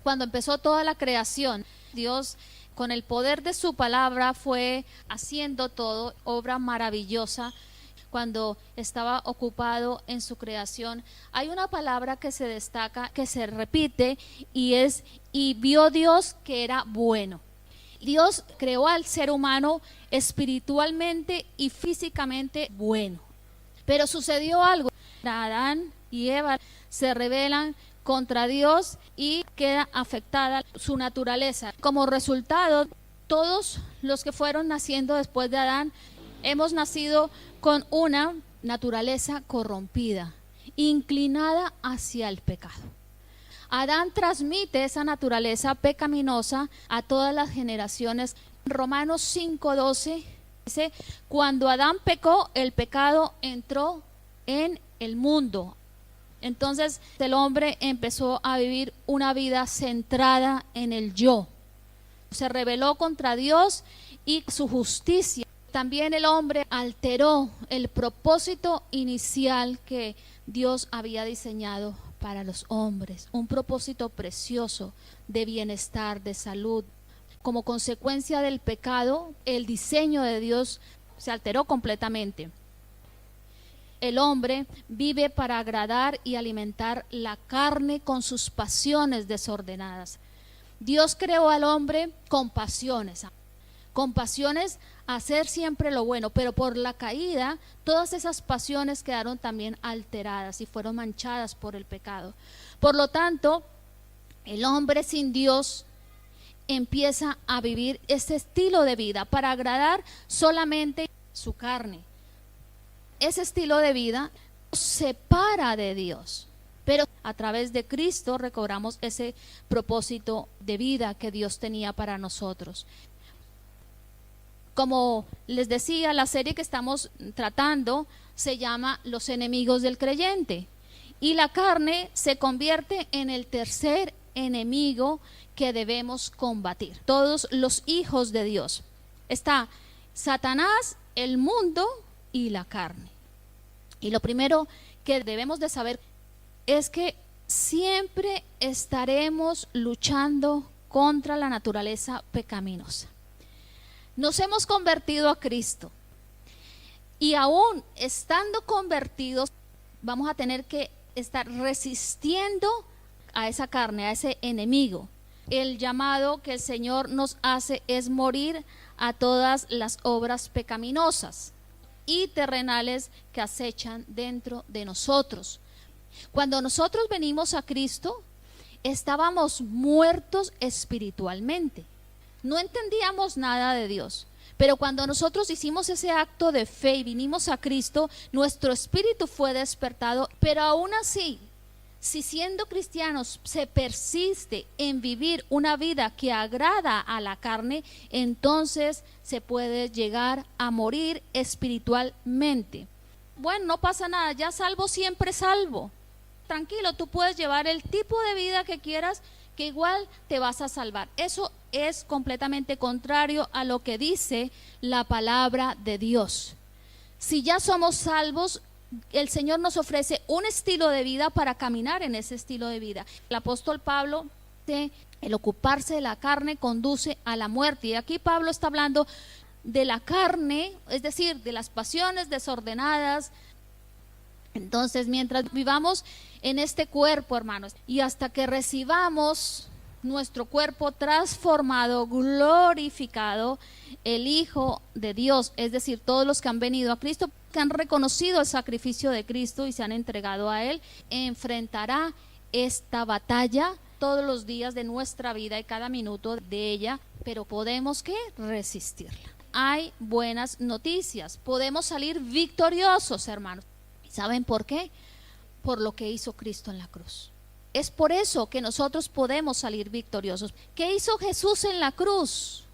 Cuando empezó toda la creación, Dios con el poder de su palabra fue haciendo todo, obra maravillosa. Cuando estaba ocupado en su creación, hay una palabra que se destaca, que se repite, y es: y vio Dios que era bueno. Dios creó al ser humano espiritualmente y físicamente bueno. Pero sucedió algo. Adán y Eva se rebelan contra Dios y queda afectada su naturaleza. Como resultado, todos los que fueron naciendo después de Adán hemos nacido con una naturaleza corrompida, inclinada hacia el pecado. Adán transmite esa naturaleza pecaminosa a todas las generaciones. Romanos 5:12 dice: cuando Adán pecó, el pecado entró en el mundo. Entonces el hombre empezó a vivir una vida centrada en el yo. Se rebeló contra Dios y su justicia. También el hombre alteró el propósito inicial que Dios había diseñado para los hombres, un propósito precioso de bienestar, de salud. Como consecuencia del pecado, el diseño de Dios se alteró completamente. El hombre vive para agradar y alimentar la carne con sus pasiones desordenadas. Dios creó al hombre con pasiones a hacer siempre lo bueno, pero por la caída todas esas pasiones quedaron también alteradas y fueron manchadas por el pecado. Por lo tanto, el hombre sin Dios empieza a vivir este estilo de vida para agradar solamente su carne. Ese estilo de vida nos separa de Dios, pero a través de Cristo recobramos ese propósito de vida que Dios tenía para nosotros. Como les decía, la serie que estamos tratando se llama Los enemigos del creyente, y la carne se convierte en el tercer enemigo que debemos combatir. Todos los hijos de Dios. Está Satanás, el mundo y la carne. Y lo primero que debemos de saber es que siempre estaremos luchando contra la naturaleza pecaminosa. Nos hemos convertido a Cristo y aún estando convertidos vamos a tener que estar resistiendo a esa carne, a ese enemigo. El llamado que el Señor nos hace es morir a todas las obras pecaminosas y terrenales que acechan dentro de nosotros. Cuando nosotros venimos a Cristo, estábamos muertos espiritualmente. No entendíamos nada de Dios, pero cuando nosotros hicimos ese acto de fe y vinimos a Cristo, nuestro espíritu fue despertado. Pero aún así, si siendo cristianos se persiste en vivir una vida que agrada a la carne, entonces se puede llegar a morir espiritualmente. Bueno, no pasa nada, ya salvo, siempre salvo. Tranquilo, tú puedes llevar el tipo de vida que quieras, que igual te vas a salvar. Eso es completamente contrario a lo que dice la palabra de Dios. Si ya somos salvos, el Señor nos ofrece un estilo de vida para caminar en ese estilo de vida. El apóstol Pablo dice: el ocuparse de la carne conduce a la muerte. Y aquí Pablo está hablando de la carne, es decir, de las pasiones desordenadas. Entonces, mientras vivamos en este cuerpo, hermanos, y hasta que recibamos nuestro cuerpo transformado, glorificado, el Hijo de Dios, es decir, todos los que han venido a Cristo, que han reconocido el sacrificio de Cristo y se han entregado a Él, enfrentará esta batalla todos los días de nuestra vida y cada minuto de ella, pero podemos ¿qué? Resistirla. Hay buenas noticias, podemos salir victoriosos, hermanos. ¿Saben por qué? Por lo que hizo Cristo en la cruz. Es por eso que nosotros podemos salir victoriosos. ¿Qué hizo Jesús en la cruz?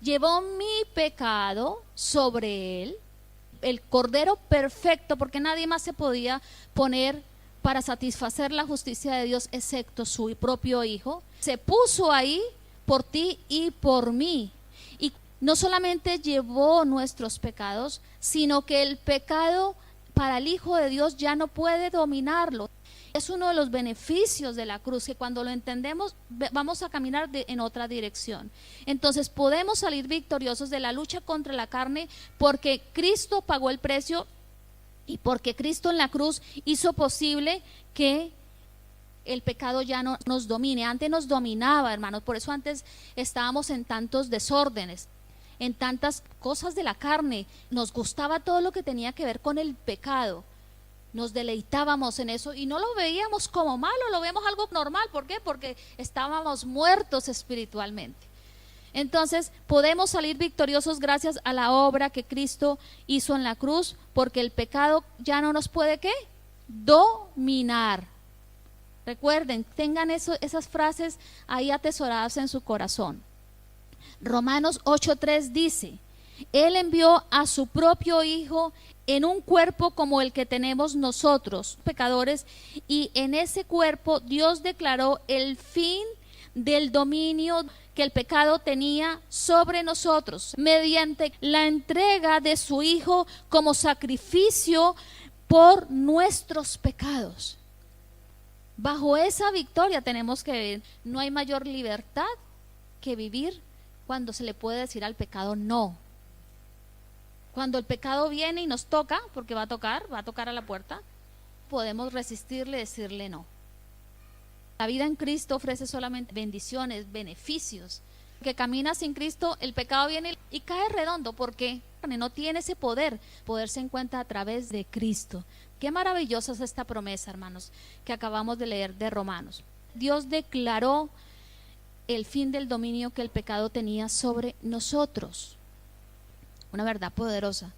Llevó mi pecado sobre Él, el Cordero perfecto, porque nadie más se podía poner para satisfacer la justicia de Dios excepto su propio Hijo. Se puso ahí por ti y por mí. Y no solamente llevó nuestros pecados, sino que el pecado para el Hijo de Dios ya no puede dominarlo. Es uno de los beneficios de la cruz, que cuando lo entendemos vamos a caminar en otra dirección. Entonces podemos salir victoriosos de la lucha contra la carne porque Cristo pagó el precio y porque Cristo en la cruz hizo posible que el pecado ya no nos domine. Antes nos dominaba, hermanos, por eso antes estábamos en tantos desórdenes, en tantas cosas de la carne. Nos gustaba todo lo que tenía que ver con el pecado. Nos deleitábamos en eso y no lo veíamos como malo, lo vemos algo normal. ¿Por qué? Porque estábamos muertos espiritualmente. Entonces podemos salir victoriosos gracias a la obra que Cristo hizo en la cruz, porque el pecado ya no nos puede, ¿qué? Dominar. Recuerden, tengan esas frases ahí atesoradas en su corazón. Romanos 8:3 dice: Él envió a su propio Hijo en un cuerpo como el que tenemos nosotros, pecadores, y en ese cuerpo Dios declaró el fin del dominio que el pecado tenía sobre nosotros, mediante la entrega de su Hijo como sacrificio por nuestros pecados. Bajo esa victoria tenemos que vivir. No hay mayor libertad que vivir cuando se le puede decir al pecado no. Cuando el pecado viene y nos toca, porque va a tocar a la puerta, podemos resistirle, decirle no. La vida en Cristo ofrece solamente bendiciones, beneficios. Que camina sin Cristo, el pecado viene y cae redondo, porque no tiene ese poder. Poder se encuentra a través de Cristo. Qué maravillosa es esta promesa, hermanos, que acabamos de leer de Romanos. Dios declaró el fin del dominio que el pecado tenía sobre nosotros. Una verdad poderosa.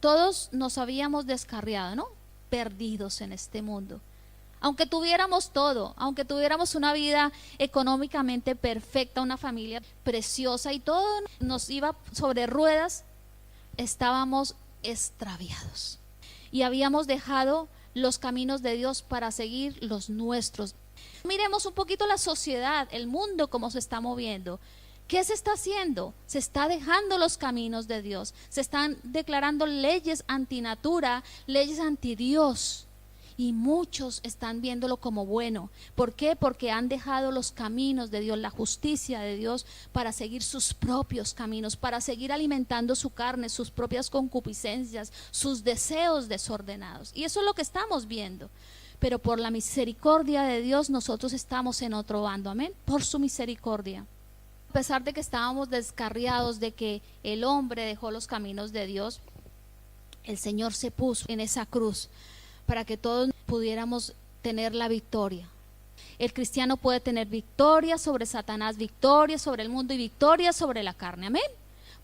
Todos nos habíamos descarriado, ¿no? Perdidos en este mundo. Aunque tuviéramos todo, aunque tuviéramos una vida económicamente perfecta, una familia preciosa y todo nos iba sobre ruedas, estábamos extraviados y habíamos dejado los caminos de Dios para seguir los nuestros. Miremos un poquito la sociedad, el mundo, cómo se está moviendo. ¿Qué se está haciendo? Se está dejando los caminos de Dios, se están declarando leyes antinatura, leyes anti Dios. Y muchos están viéndolo como bueno. ¿Por qué? Porque han dejado los caminos de Dios, la justicia de Dios, para seguir sus propios caminos, para seguir alimentando su carne, sus propias concupiscencias, sus deseos desordenados. Y eso es lo que estamos viendo. Pero por la misericordia de Dios nosotros estamos en otro bando. Amén. Por su misericordia. A pesar de que estábamos descarriados, de que el hombre dejó los caminos de Dios, el Señor se puso en esa cruz para que todos pudiéramos tener la victoria. El cristiano puede tener victoria sobre Satanás, victoria sobre el mundo y victoria sobre la carne. Amén.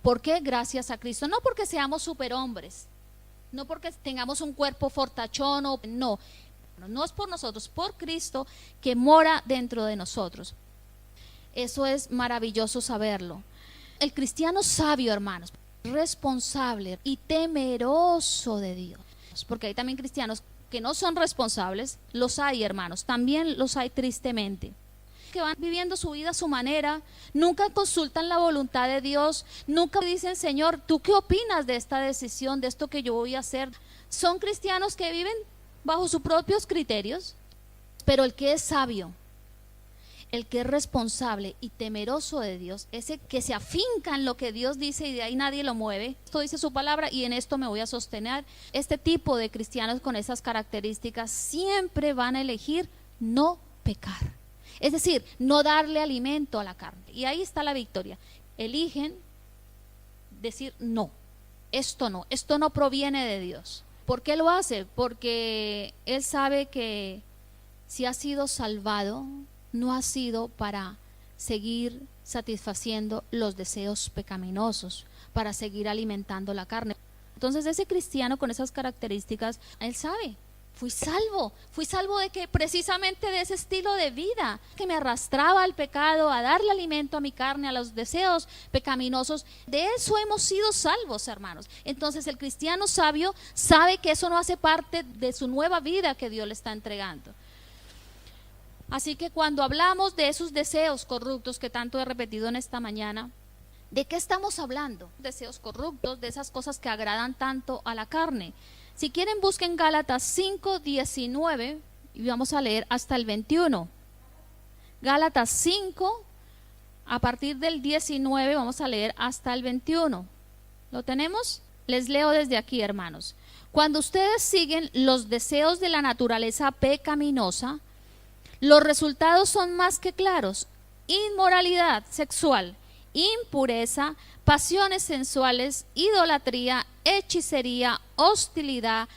¿Por qué? Gracias a Cristo. No porque seamos superhombres, no porque tengamos un cuerpo fortachón, no es por nosotros, por Cristo que mora dentro de nosotros. Eso es maravilloso saberlo. El cristiano sabio, hermanos, responsable y temeroso de Dios, porque hay también cristianos que no son responsables, los hay, hermanos, también los hay tristemente, que van viviendo su vida a su manera, nunca consultan la voluntad de Dios, nunca dicen: Señor, ¿tú qué opinas de esta decisión, de esto que yo voy a hacer? Son cristianos que viven bajo sus propios criterios. Pero el que es sabio, el que es responsable y temeroso de Dios, ese que se afinca en lo que Dios dice y de ahí nadie lo mueve, esto dice su palabra y en esto me voy a sostener, este tipo de cristianos con esas características siempre van a elegir no pecar, es decir, no darle alimento a la carne. Y ahí está la victoria. Eligen decir no, esto no proviene de Dios. ¿Por qué lo hace? Porque él sabe que si ha sido salvado, no ha sido para seguir satisfaciendo los deseos pecaminosos, para seguir alimentando la carne. Entonces ese cristiano con esas características, él sabe: fui salvo de que precisamente de ese estilo de vida que me arrastraba al pecado, a darle alimento a mi carne, a los deseos pecaminosos. De eso hemos sido salvos, hermanos. Entonces el cristiano sabio sabe que eso no hace parte de su nueva vida que Dios le está entregando. Así que cuando hablamos de esos deseos corruptos que tanto he repetido en esta mañana, ¿de qué estamos hablando? Deseos corruptos, de esas cosas que agradan tanto a la carne. Si quieren, busquen Gálatas 5:19, y vamos a leer hasta el 21. Gálatas 5, a partir del 19 vamos a leer hasta el 21. ¿Lo tenemos? Les leo desde aquí, hermanos. Cuando ustedes siguen los deseos de la naturaleza pecaminosa, los resultados son más que claros: inmoralidad sexual, impureza, pasiones sensuales, idolatría, hechicería, hostilidad,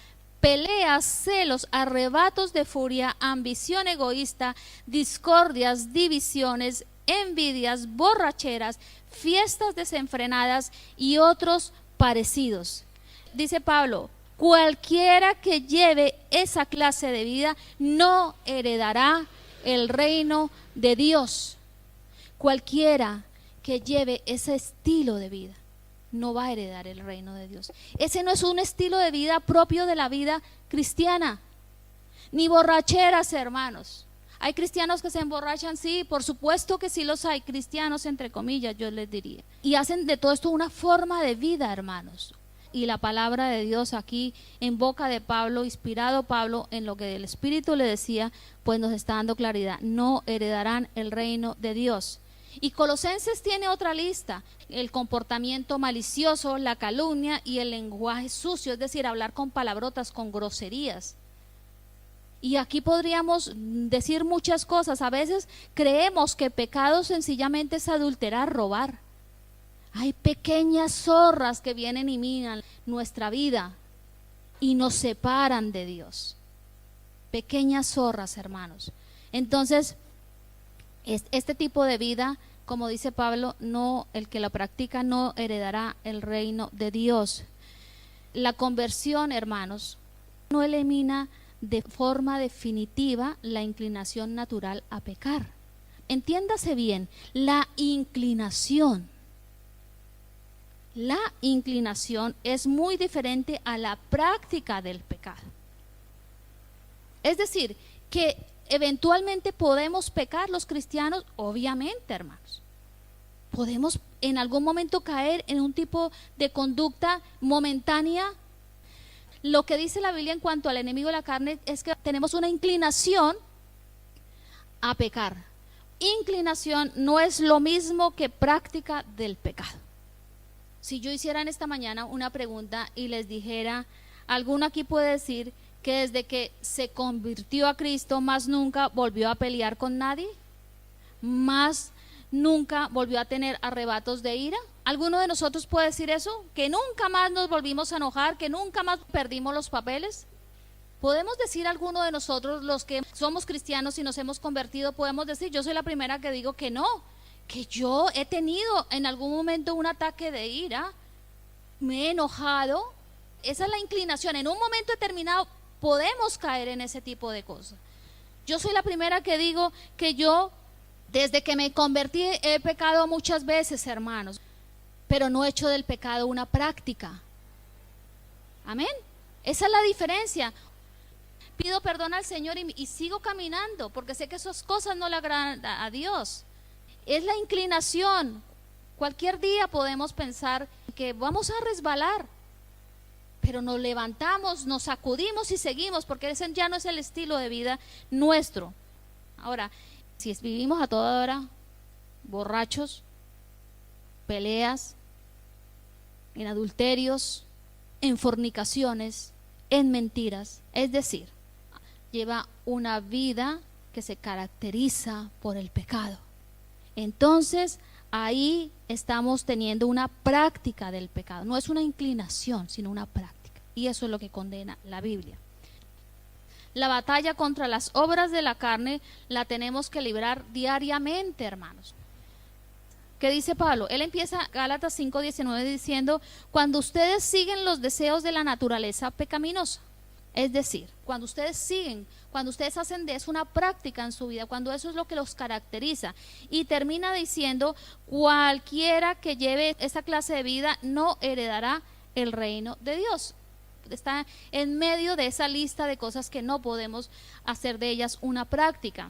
peleas, celos, arrebatos de furia, ambición egoísta, discordias, divisiones, envidias, borracheras, fiestas desenfrenadas y otros parecidos. Dice Pablo: cualquiera que lleve esa clase de vida no heredará el reino de Dios. Cualquiera que lleve ese estilo de vida no va a heredar el reino de Dios. Ese no es un estilo de vida propio de la vida cristiana. Ni borracheras, hermanos. ¿Hay cristianos que se emborrachan? Sí, por supuesto que sí los hay, cristianos entre comillas, yo les diría. Y hacen de todo esto una forma de vida, hermanos. Y la palabra de Dios aquí en boca de Pablo, inspirado Pablo en lo que el Espíritu le decía, pues nos está dando claridad: no heredarán el reino de Dios. Y Colosenses tiene otra lista: el comportamiento malicioso, la calumnia y el lenguaje sucio, es decir, hablar con palabrotas, con groserías. Y aquí podríamos decir muchas cosas. A veces creemos que pecado sencillamente es adulterar, robar. Hay pequeñas zorras que vienen y minan nuestra vida y nos separan de Dios. Pequeñas zorras, hermanos. Entonces, este tipo de vida, como dice Pablo, no, el que la practica no heredará el reino de Dios. La conversión, hermanos, no elimina de forma definitiva la inclinación natural a pecar. Entiéndase bien, la inclinación es muy diferente a la práctica del pecado. Es decir, que eventualmente podemos pecar los cristianos, obviamente, hermanos. Podemos en algún momento caer en un tipo de conducta momentánea. Lo que dice la Biblia en cuanto al enemigo de la carne es que tenemos una inclinación a pecar. Inclinación no es lo mismo que práctica del pecado. Si yo hiciera en esta mañana una pregunta y les dijera, ¿alguno aquí puede decir que desde que se convirtió a Cristo más nunca volvió a pelear con nadie? ¿Más nunca volvió a tener arrebatos de ira? ¿Alguno de nosotros puede decir eso? ¿Que nunca más nos volvimos a enojar? ¿Que nunca más perdimos los papeles? ¿Podemos decir alguno de nosotros, los que somos cristianos y nos hemos convertido, podemos decir? Yo soy la primera que digo que no, que yo he tenido en algún momento un ataque de ira, me he enojado. Esa es la inclinación. En un momento determinado podemos caer en ese tipo de cosas. Yo soy la primera que digo que yo, desde que me convertí, he pecado muchas veces, hermanos, pero no he hecho del pecado una práctica. Amén. Esa es la diferencia. Pido perdón al Señor y sigo caminando, porque sé que esas cosas no le agradan a Dios. Es la inclinación. Cualquier día podemos pensar que vamos a resbalar, pero nos levantamos, nos sacudimos y seguimos, porque ese ya no es el estilo de vida nuestro. Ahora, si vivimos a toda hora borrachos, peleas, en adulterios, en fornicaciones, en mentiras, es decir, lleva una vida que se caracteriza por el pecado. Entonces, ahí estamos teniendo una práctica del pecado. No es una inclinación, sino una práctica. Y eso es lo que condena la Biblia. La batalla contra las obras de la carne la tenemos que librar diariamente, hermanos. ¿Qué dice Pablo? Él empieza Gálatas 5:19 diciendo: cuando ustedes siguen los deseos de la naturaleza pecaminosa. Es decir, cuando ustedes hacen de eso una práctica en su vida, cuando eso es lo que los caracteriza. Y termina diciendo: cualquiera que lleve esa clase de vida no heredará el reino de Dios. Está en medio de esa lista de cosas que no podemos hacer de ellas una práctica.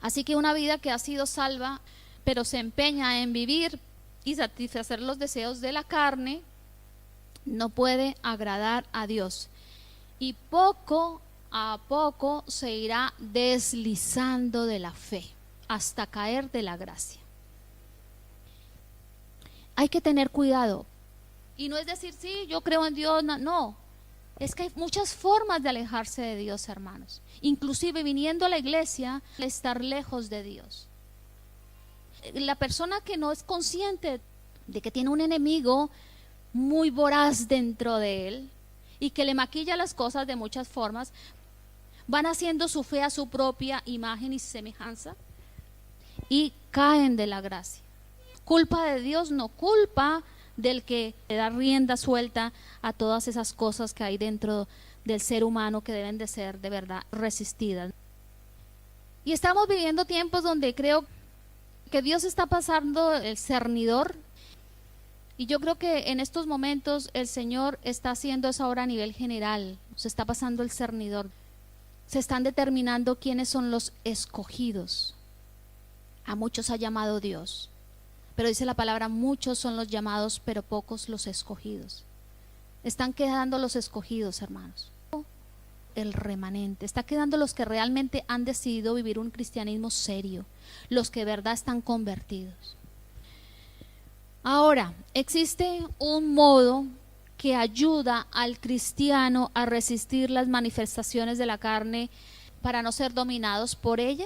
Así que una vida que ha sido salva, pero se empeña en vivir y satisfacer los deseos de la carne, no puede agradar a Dios. Y poco a poco se irá deslizando de la fe hasta caer de la gracia. Hay que tener cuidado. Y no es decir, sí, yo creo en Dios, no, no. Es que hay muchas formas de alejarse de Dios, hermanos. Inclusive viniendo a la iglesia, estar lejos de Dios. La persona que no es consciente de que tiene un enemigo muy voraz dentro de él y que le maquilla las cosas de muchas formas, van haciendo su fe a su propia imagen y semejanza y caen de la gracia. Culpa de Dios, no, culpa del que le da rienda suelta a todas esas cosas que hay dentro del ser humano que deben de ser de verdad resistidas. Y estamos viviendo tiempos donde creo que Dios está pasando el cernidor, y yo creo que en estos momentos el Señor está haciendo eso ahora a nivel general. Se está pasando el cernidor. Se están determinando quiénes son los escogidos. A muchos ha llamado Dios, pero dice la palabra, muchos son los llamados, pero pocos los escogidos. Están quedando los escogidos, hermanos. El remanente, está quedando los que realmente han decidido vivir un cristianismo serio, los que de verdad están convertidos. Ahora, existe un modo que ayuda al cristiano a resistir las manifestaciones de la carne para no ser dominados por ella,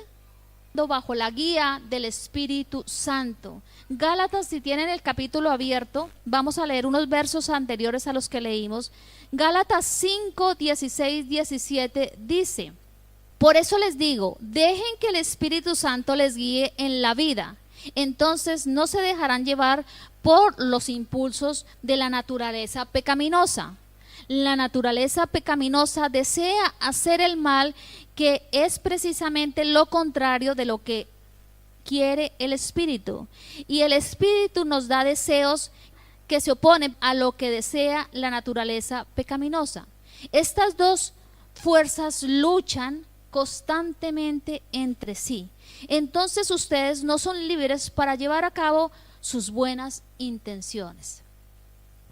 bajo la guía del Espíritu Santo. Gálatas, si tienen el capítulo abierto, vamos a leer unos versos anteriores a los que leímos. Gálatas 5, 16, 17 dice: por eso les digo, dejen que el Espíritu Santo les guíe en la vida. Entonces no se dejarán llevar por los impulsos de la naturaleza pecaminosa. La naturaleza pecaminosa desea hacer el mal, que es precisamente lo contrario de lo que quiere el Espíritu. Y el Espíritu nos da deseos que se oponen a lo que desea la naturaleza pecaminosa. Estas dos fuerzas luchan constantemente entre sí. Entonces ustedes no son libres para llevar a cabo sus buenas intenciones.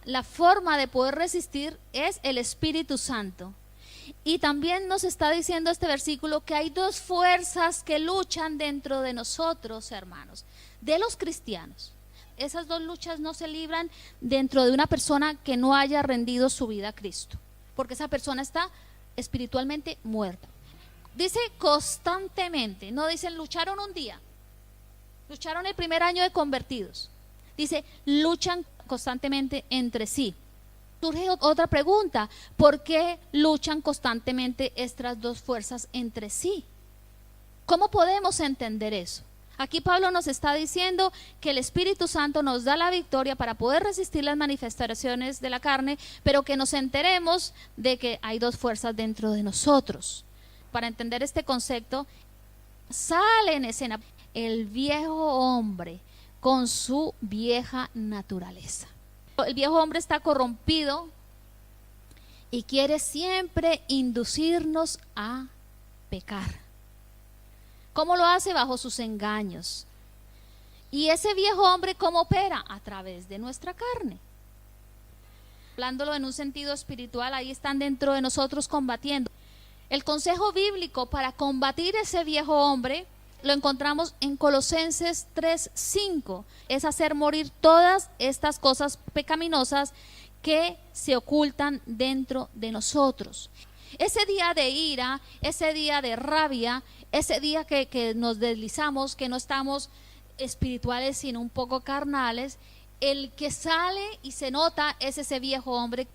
La forma de poder resistir es el Espíritu Santo. Y también nos está diciendo este versículo que hay dos fuerzas que luchan dentro de nosotros, hermanos, de los cristianos. Esas dos luchas no se libran dentro de una persona que no haya rendido su vida a Cristo, porque esa persona está espiritualmente muerta. Dice constantemente, no dicen lucharon un día, lucharon el primer año de convertidos. Dice, luchan constantemente entre sí. Surge otra pregunta, ¿por qué luchan constantemente estas dos fuerzas entre sí? ¿Cómo podemos entender eso? Aquí Pablo nos está diciendo que el Espíritu Santo nos da la victoria para poder resistir las manifestaciones de la carne, pero que nos enteremos de que hay dos fuerzas dentro de nosotros. Para entender este concepto, sale en escena el viejo hombre con su vieja naturaleza. El viejo hombre está corrompido y quiere siempre inducirnos a pecar. ¿Cómo lo hace? Bajo sus engaños. Y ese viejo hombre, ¿cómo opera? A través de nuestra carne. Hablándolo en un sentido espiritual, ahí están dentro de nosotros combatiendo. El consejo bíblico para combatir ese viejo hombre lo encontramos en Colosenses 3:5. Es hacer morir todas estas cosas pecaminosas que se ocultan dentro de nosotros. Ese día de ira, ese día de rabia, ese día que nos deslizamos, que no estamos espirituales sino un poco carnales, el que sale y se nota es ese viejo hombre.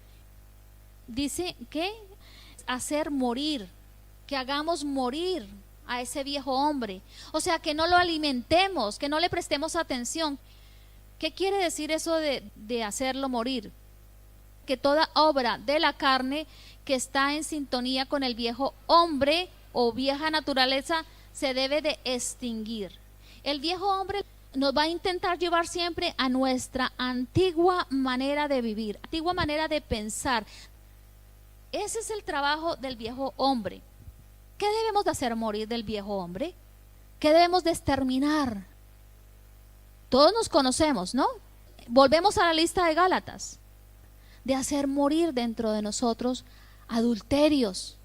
Dice que hacer morir, que hagamos morir a ese viejo hombre, o sea, que no lo alimentemos, que no le prestemos atención. ¿Qué quiere decir eso de hacerlo morir? Que toda obra de la carne que está en sintonía con el viejo hombre o vieja naturaleza se debe de extinguir. El viejo hombre nos va a intentar llevar siempre a nuestra antigua manera de vivir, antigua manera de pensar. Ese es el trabajo del viejo hombre. ¿Qué debemos de hacer morir del viejo hombre? ¿Qué debemos de exterminar? Todos nos conocemos, ¿no? Volvemos a la lista de Gálatas. De hacer morir dentro de nosotros adulterios,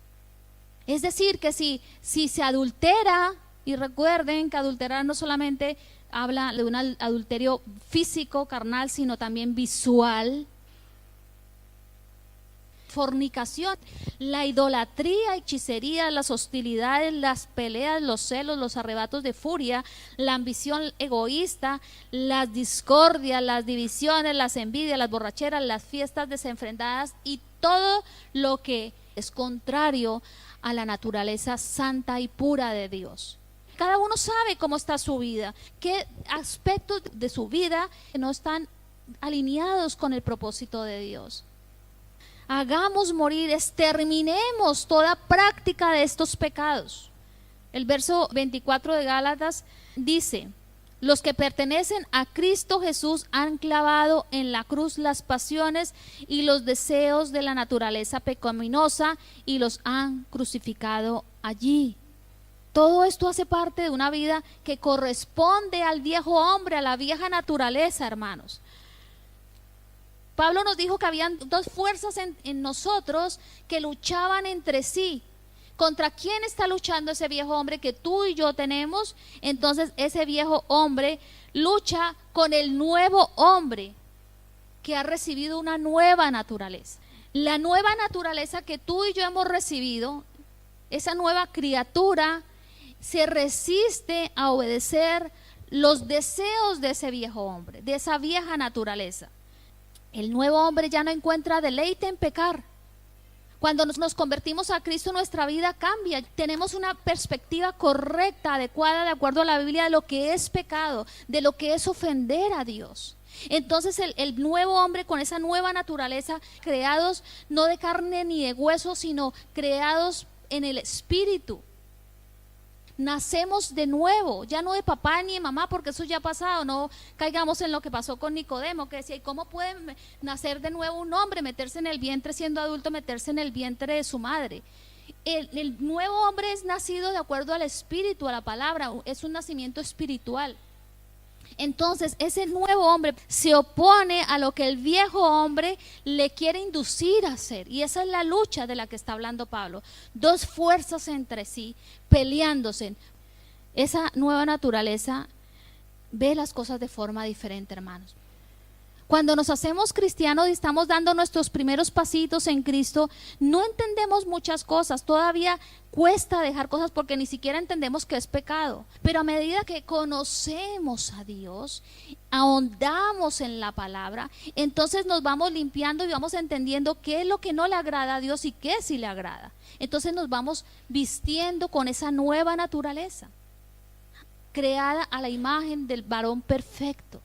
Es decir, que si se adultera, y recuerden que adulterar no solamente habla de un adulterio físico, carnal, sino también visual. Fornicación, la idolatría, hechicería, las hostilidades, las peleas, los celos, los arrebatos de furia, la ambición egoísta, las discordias, las divisiones, las envidias, las borracheras, las fiestas desenfrenadas y todo lo que es contrario a la naturaleza santa y pura de Dios. Cada uno sabe cómo está su vida, qué aspectos de su vida no están alineados con el propósito de Dios. Hagamos morir, exterminemos toda práctica de estos pecados. El verso 24 de Gálatas dice: los que pertenecen a Cristo Jesús han clavado en la cruz las pasiones y los deseos de la naturaleza pecaminosa y los han crucificado allí. Todo esto hace parte de una vida que corresponde al viejo hombre, a la vieja naturaleza, hermanos. Pablo nos dijo que habían dos fuerzas en nosotros que luchaban entre sí. ¿Contra quién está luchando ese viejo hombre que tú y yo tenemos? Entonces ese viejo hombre lucha con el nuevo hombre que ha recibido una nueva naturaleza. La nueva naturaleza que tú y yo hemos recibido, esa nueva criatura, se resiste a obedecer los deseos de ese viejo hombre, de esa vieja naturaleza. El nuevo hombre ya no encuentra deleite en pecar. Cuando nos convertimos a Cristo, nuestra vida cambia. Tenemos una perspectiva correcta, adecuada, de acuerdo a la Biblia, de lo que es pecado, de lo que es ofender a Dios. Entonces el nuevo hombre con esa nueva naturaleza, creados no de carne ni de hueso, sino creados en el Espíritu. Nacemos de nuevo, ya no de papá ni de mamá, porque eso ya ha pasado. No caigamos en lo que pasó con Nicodemo, que decía: ¿y cómo puede nacer de nuevo un hombre, meterse en el vientre siendo adulto, meterse en el vientre de su madre? El nuevo hombre es nacido de acuerdo al Espíritu, a la palabra, es un nacimiento espiritual. Entonces ese nuevo hombre se opone a lo que el viejo hombre le quiere inducir a hacer, y esa es la lucha de la que está hablando Pablo. Dos fuerzas entre sí peleándose. Esa nueva naturaleza ve las cosas de forma diferente, hermanos. Cuando nos hacemos cristianos y estamos dando nuestros primeros pasitos en Cristo, no entendemos muchas cosas. Todavía cuesta dejar cosas porque ni siquiera entendemos que es pecado. Pero a medida que conocemos a Dios, ahondamos en la palabra, entonces nos vamos limpiando y vamos entendiendo qué es lo que no le agrada a Dios y qué sí le agrada. Entonces nos vamos vistiendo con esa nueva naturaleza, creada a la imagen del varón perfecto.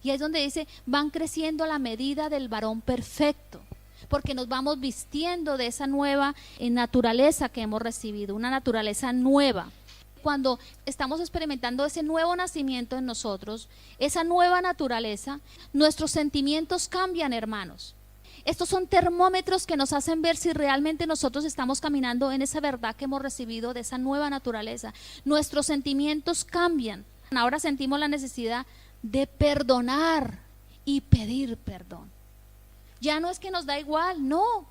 Y ahí es donde dice: van creciendo a la medida del varón perfecto, porque nos vamos vistiendo de esa nueva naturaleza que hemos recibido, una naturaleza nueva. Cuando estamos experimentando ese nuevo nacimiento en nosotros, esa nueva naturaleza, nuestros sentimientos cambian, hermanos. Estos son termómetros que nos hacen ver si realmente nosotros estamos caminando en esa verdad que hemos recibido de esa nueva naturaleza. Nuestros sentimientos cambian. Ahora sentimos la necesidad de perdonar y pedir perdón. Ya no es que nos da igual, no.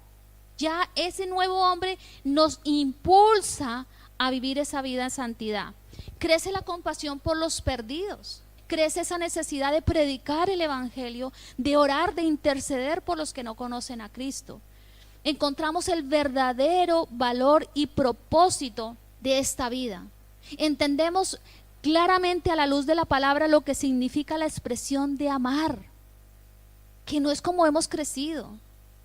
Ya ese nuevo hombre nos impulsa a vivir esa vida en santidad. Crece la compasión por los perdidos. Crece esa necesidad de predicar el evangelio, de orar, de interceder por los que no conocen a Cristo. Encontramos el verdadero valor y propósito de esta vida. Entendemos claramente a la luz de la palabra lo que significa la expresión de amar, que no es como hemos crecido.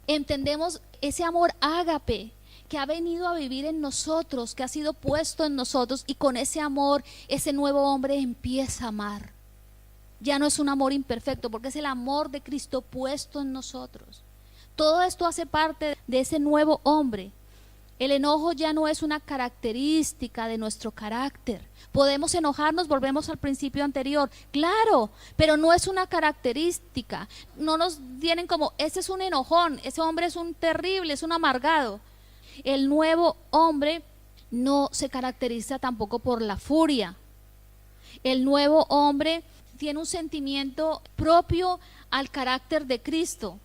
Entendemos ese amor ágape que ha venido a vivir en nosotros, que ha sido puesto en nosotros, y con ese amor ese nuevo hombre empieza a amar. Ya no es un amor imperfecto, porque es el amor de Cristo puesto en nosotros. Todo esto hace parte de ese nuevo hombre. El enojo ya no es una característica de nuestro carácter. Podemos enojarnos, volvemos al principio anterior, claro, pero no es una característica. No nos tienen como: ese es un enojón, ese hombre es un terrible, es un amargado. El nuevo hombre no se caracteriza tampoco por la furia. El nuevo hombre tiene un sentimiento propio al carácter de Cristo.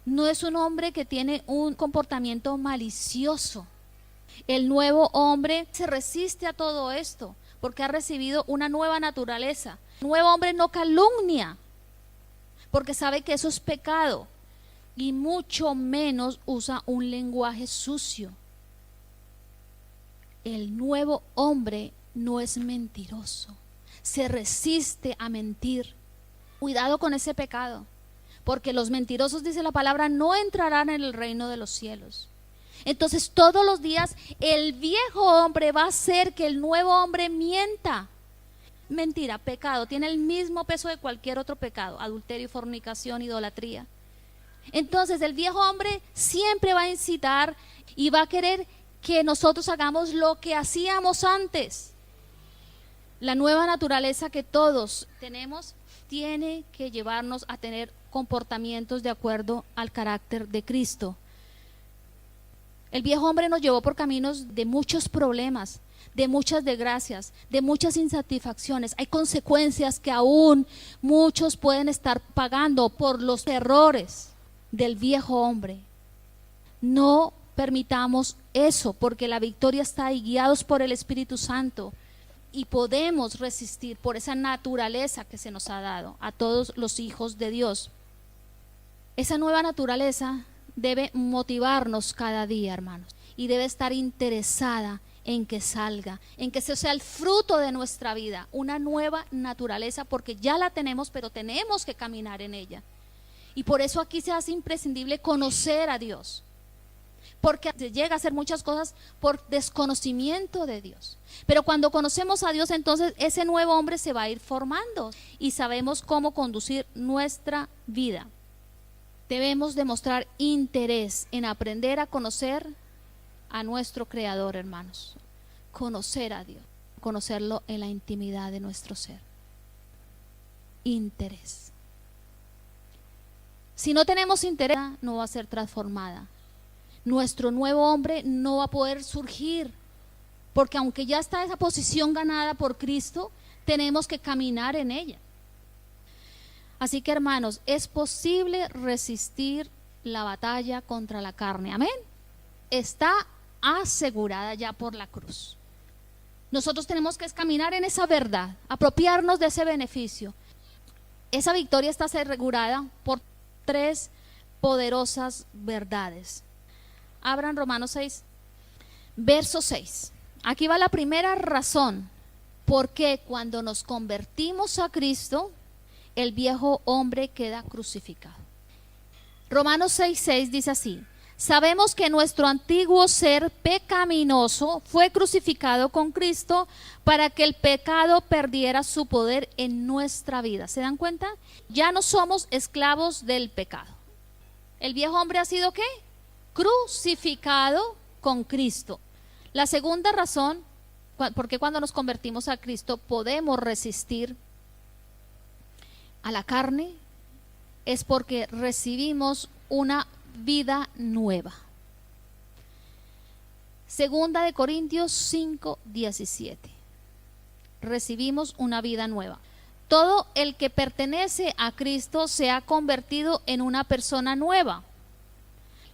No es un hombre que tiene un comportamiento malicioso. El nuevo hombre se resiste a todo esto porque ha recibido una nueva naturaleza. El nuevo hombre no calumnia porque sabe que eso es pecado y mucho menos usa un lenguaje sucio. El nuevo hombre no es mentiroso, se resiste a mentir. Cuidado con ese pecado, porque los mentirosos, dice la palabra, no entrarán en el reino de los cielos. Entonces todos los días el viejo hombre va a hacer que el nuevo hombre mienta. Mentira, pecado, tiene el mismo peso de cualquier otro pecado: adulterio, fornicación, idolatría. Entonces el viejo hombre siempre va a incitar y va a querer que nosotros hagamos lo que hacíamos antes. La nueva naturaleza que todos tenemos tiene que llevarnos a tener comportamientos de acuerdo al carácter de Cristo. El viejo hombre nos llevó por caminos de muchos problemas, de muchas desgracias, de muchas insatisfacciones. Hay consecuencias que aún muchos pueden estar pagando por los errores del viejo hombre. No permitamos eso, porque la victoria está ahí, guiados por el Espíritu Santo, y podemos resistir por esa naturaleza que se nos ha dado a todos los hijos de Dios. Esa nueva naturaleza debe motivarnos cada día, hermanos, y debe estar interesada en que salga, en que ese sea el fruto de nuestra vida, una nueva naturaleza, porque ya la tenemos, pero tenemos que caminar en ella. Y por eso aquí se hace imprescindible conocer a Dios, porque se llega a hacer muchas cosas por desconocimiento de Dios. Pero cuando conocemos a Dios, entonces ese nuevo hombre se va a ir formando y sabemos cómo conducir nuestra vida. Debemos demostrar interés en aprender a conocer a nuestro Creador, hermanos. Conocer a Dios, conocerlo en la intimidad de nuestro ser. Interés. Si no tenemos interés, no va a ser transformada. Nuestro nuevo hombre no va a poder surgir, porque aunque ya está esa posición ganada por Cristo, tenemos que caminar en ella. Así que, hermanos, es posible resistir la batalla contra la carne. Amén. Está asegurada ya por la cruz. Nosotros tenemos que caminar en esa verdad, apropiarnos de ese beneficio. Esa victoria está asegurada por 3 poderosas verdades. Abran Romanos 6, verso 6. Aquí va la primera razón por qué cuando nos convertimos a Cristo, el viejo hombre queda crucificado. Romanos 6:6 dice así: sabemos que nuestro antiguo ser pecaminoso fue crucificado con Cristo para que el pecado perdiera su poder en nuestra vida. ¿Se dan cuenta? Ya no somos esclavos del pecado. El viejo hombre ha sido ¿qué? Crucificado con Cristo. La segunda razón por qué cuando nos convertimos a Cristo podemos resistir a la carne es porque recibimos una vida nueva. Segunda de Corintios 5:17. Recibimos una vida nueva. Todo el que pertenece a Cristo se ha convertido en una persona nueva.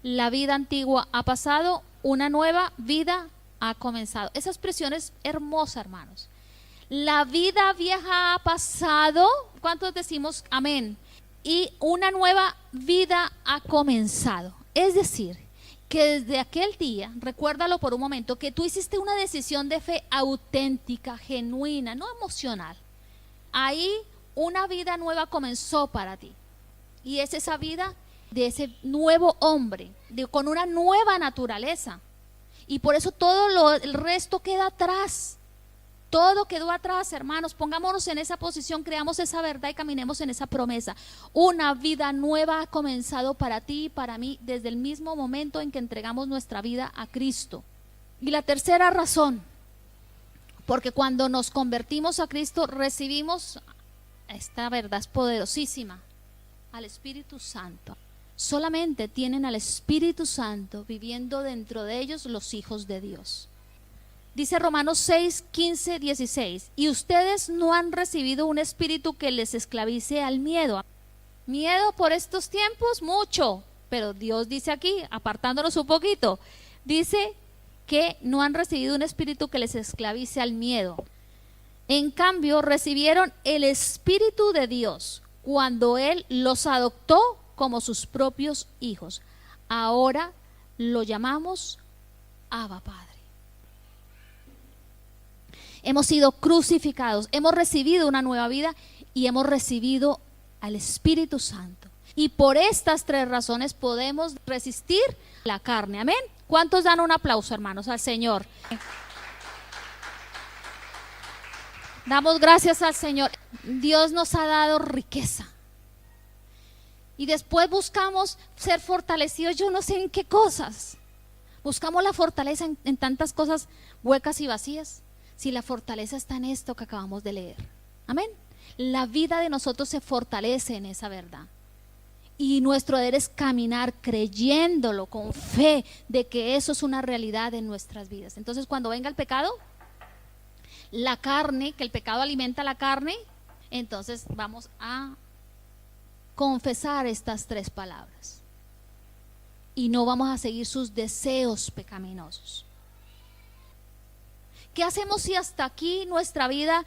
La vida antigua ha pasado, una nueva vida ha comenzado. Esa expresión es hermosa, hermanos. La vida vieja ha pasado. ¿Cuántos decimos amén? Y una nueva vida ha comenzado. Es decir, que desde aquel día, recuérdalo por un momento, que tú hiciste una decisión de fe auténtica, genuina, no emocional. Ahí una vida nueva comenzó para ti. Y es esa vida de ese nuevo hombre, con una nueva naturaleza. Y por eso el resto queda atrás. Todo quedó atrás, hermanos. Pongámonos en esa posición, creamos esa verdad y caminemos en esa promesa. Una vida nueva ha comenzado para ti y para mí desde el mismo momento en que entregamos nuestra vida a Cristo. Y la tercera razón, porque cuando nos convertimos a Cristo recibimos, esta verdad es poderosísima, al Espíritu Santo. Solamente tienen al Espíritu Santo viviendo dentro de ellos los hijos de Dios. Dice Romanos 6, 15, 16. Y ustedes no han recibido un espíritu que les esclavice al miedo. Miedo por estos tiempos, mucho. Pero Dios dice aquí, apartándonos un poquito, dice que no han recibido un espíritu que les esclavice al miedo. En cambio, recibieron el Espíritu de Dios cuando Él los adoptó como sus propios hijos. Ahora lo llamamos Abba Padre. Hemos sido crucificados, hemos recibido una nueva vida y hemos recibido al Espíritu Santo. Y por estas 3 razones podemos resistir la carne. Amén. ¿Cuántos dan un aplauso, hermanos, al Señor? Damos gracias al Señor. Dios nos ha dado riqueza. Y después buscamos ser fortalecidos, yo no sé en qué cosas. Buscamos la fortaleza en tantas cosas huecas y vacías. Si la fortaleza está en esto que acabamos de leer. Amén. La vida de nosotros se fortalece en esa verdad. Y nuestro deber es caminar creyéndolo con fe de que eso es una realidad en nuestras vidas. Entonces, cuando venga el pecado, la carne, que el pecado alimenta la carne, entonces vamos a confesar estas 3 palabras. Y no vamos a seguir sus deseos pecaminosos. ¿Qué hacemos si hasta aquí nuestra vida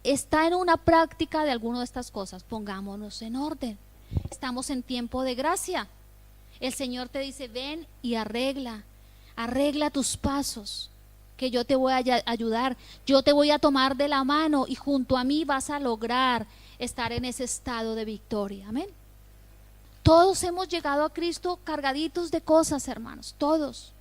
está en una práctica de alguna de estas cosas? Pongámonos en orden. Estamos en tiempo de gracia. El Señor te dice, ven y arregla tus pasos, que yo te voy a ayudar, yo te voy a tomar de la mano y junto a mí vas a lograr estar en ese estado de victoria. Amén. Todos hemos llegado a Cristo cargaditos de cosas, hermanos, todos.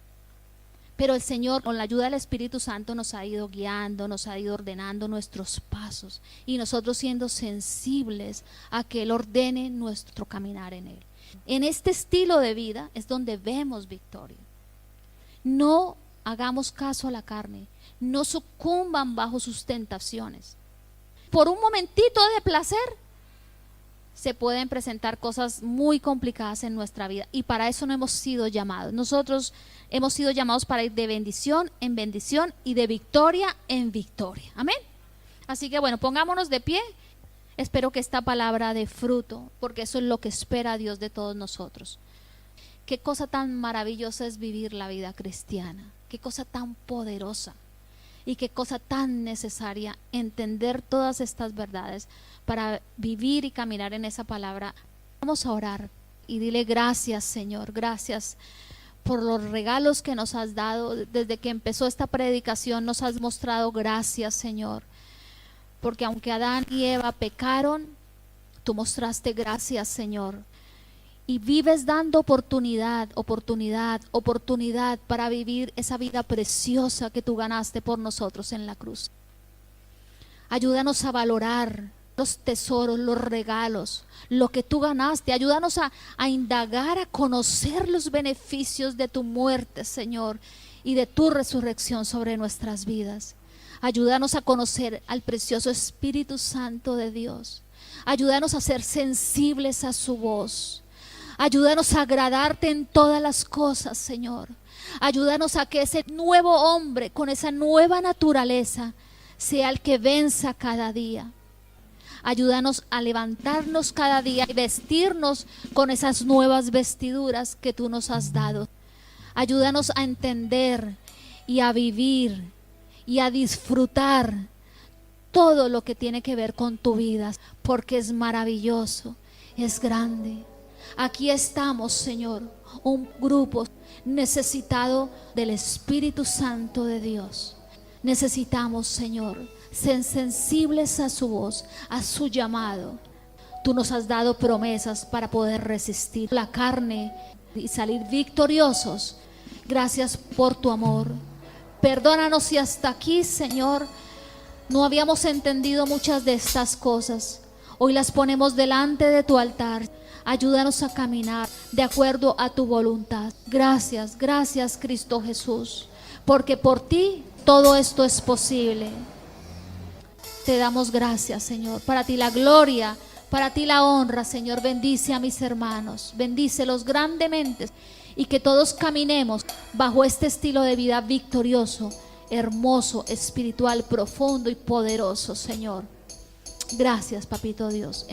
Pero el Señor, con la ayuda del Espíritu Santo, nos ha ido guiando, nos ha ido ordenando nuestros pasos. Y nosotros siendo sensibles a que Él ordene nuestro caminar en Él. En este estilo de vida es donde vemos victoria. No hagamos caso a la carne. No sucumban bajo sus tentaciones. Por un momentito de placer, se pueden presentar cosas muy complicadas en nuestra vida. Y para eso no hemos sido llamados. Nosotros hemos sido llamados para ir de bendición en bendición y de victoria en victoria. Amén. Así que bueno, pongámonos de pie. Espero que esta palabra dé fruto, porque eso es lo que espera Dios de todos nosotros. Qué cosa tan maravillosa es vivir la vida cristiana. Qué cosa tan poderosa. Y qué cosa tan necesaria entender todas estas verdades para vivir y caminar en esa palabra. Vamos a orar y dile gracias, Señor, gracias por los regalos que nos has dado. Desde que empezó esta predicación nos has mostrado gracias, Señor, porque aunque Adán y Eva pecaron, tú mostraste gracias, Señor. Y vives dando oportunidad para vivir esa vida preciosa que tú ganaste por nosotros en la cruz. Ayúdanos a valorar los tesoros, los regalos, lo que tú ganaste. Ayúdanos a indagar, a conocer los beneficios de tu muerte, Señor, y de tu resurrección sobre nuestras vidas. Ayúdanos a conocer al precioso Espíritu Santo de Dios. Ayúdanos a ser sensibles a su voz. Ayúdanos a agradarte en todas las cosas, Señor. Ayúdanos a que ese nuevo hombre con esa nueva naturaleza sea el que venza cada día. Ayúdanos a levantarnos cada día y vestirnos con esas nuevas vestiduras que tú nos has dado. Ayúdanos a entender y a vivir y a disfrutar todo lo que tiene que ver con tu vida, porque es maravilloso, es grande. Aquí estamos, Señor, un grupo necesitado del Espíritu Santo de Dios. Necesitamos, Señor, ser sensibles a su voz, a su llamado. Tú nos has dado promesas para poder resistir la carne y salir victoriosos. Gracias por tu amor. Perdónanos si hasta aquí, Señor, no habíamos entendido muchas de estas cosas. Hoy las ponemos delante de tu altar. Ayúdanos a caminar de acuerdo a tu voluntad. Gracias, gracias, Cristo Jesús, porque por ti todo esto es posible. Te damos gracias, Señor. Para ti la gloria, para ti la honra, Señor. Bendice a mis hermanos, bendícelos grandemente y que todos caminemos bajo este estilo de vida victorioso, hermoso, espiritual, profundo y poderoso, Señor. Gracias, Papito Dios.